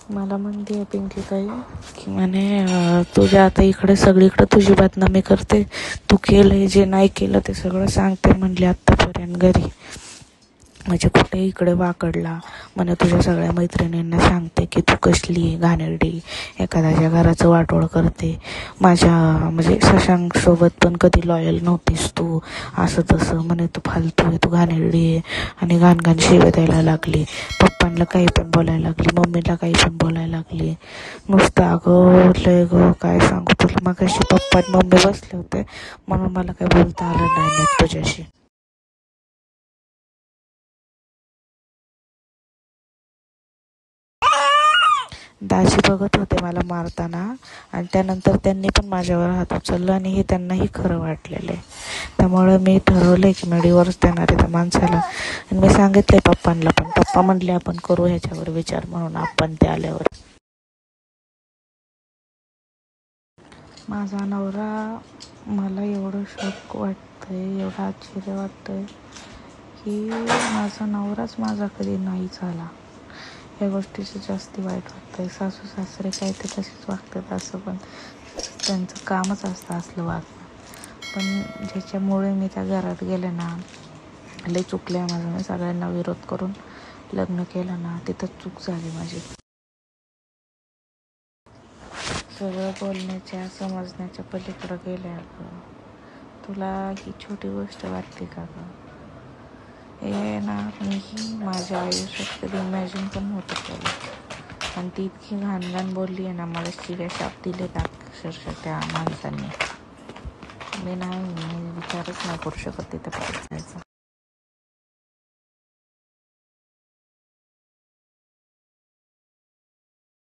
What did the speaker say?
मला म्हणते आहे पिंकी ताई की म्हणे तुझ्या आता इकडे सगळीकडे तुझी बदनामी करते, तू केलंय जे नाही केलं ते सगळं सांगते म्हणली आत्तापर्यंत घरी, म्हणजे कुठे इकडे वाकडला म्हणे तुझ्या सगळ्या मैत्रिणींना सांगते की तू कसली घाणेरडी, एखाद्याच्या घराचं वाटोळ करते, माझ्या म्हणजे शशांकसोबत पण कधी लॉयल नव्हतीस तू, असं तसं म्हणे तू फालतू आहे, तू घाणेरडी आहे, आणि घाण शिव्या द्यायला लागली, पप्पांना काही पण बोलायला लागली, मम्मीला काही पण बोलायला लागली नुसतं. अगं लय गं काय सांगू तुला, मग अशी पप्पा आणि मम्मी बसले होते म्हणून मला काही बोलता आलं नाही नीट तुझ्याशी. दाजी बघत होते मला मारताना, आणि त्यानंतर त्यांनी पण माझ्यावर हात उचलला आणि हे त्यांनाही खरं वाटलेलं आहे. त्यामुळे मी ठरवलं आहे की मी डिवोर्स देणार आहे त्या माणसाला. आणि मी सांगितलं पप्पांना पण, पप्पा म्हणले आपण करू ह्याच्यावर विचार म्हणून आपण ते आल्यावर. माझा नवरा, मला एवढं शॉक वाटतंय, एवढं आश्चर्य वाटतंय की माझा नवराच माझा कधी नाही झाला. या गोष्टीचं जास्ती वाईट वाटतंय. सासू सासरे काय ते तसेच वागतात असं, पण त्यांचं कामच असतं असलं वागणं. पण ज्याच्यामुळे मी त्या घरात गेले ना, लई चुकलं आहे माझं. मी सगळ्यांना विरोध करून लग्न केलं ना, तिथंच चूक झाली माझी. सगळं बोलण्याच्या समजण्याच्या पलीकडं गेलं अगं. तुला ही छोटी गोष्ट वाटते का गं? हे ना मीही माझ्या आयुष्यात कधी इमॅजिन पण नव्हतं केलं, आणि ती इतकी घाण बोलली आहे ना, मला शिव्या शाप दिलेत अक्षरशः त्या माणसांनी. मी विचारच नाही करू शकत तिथं परत जायचं.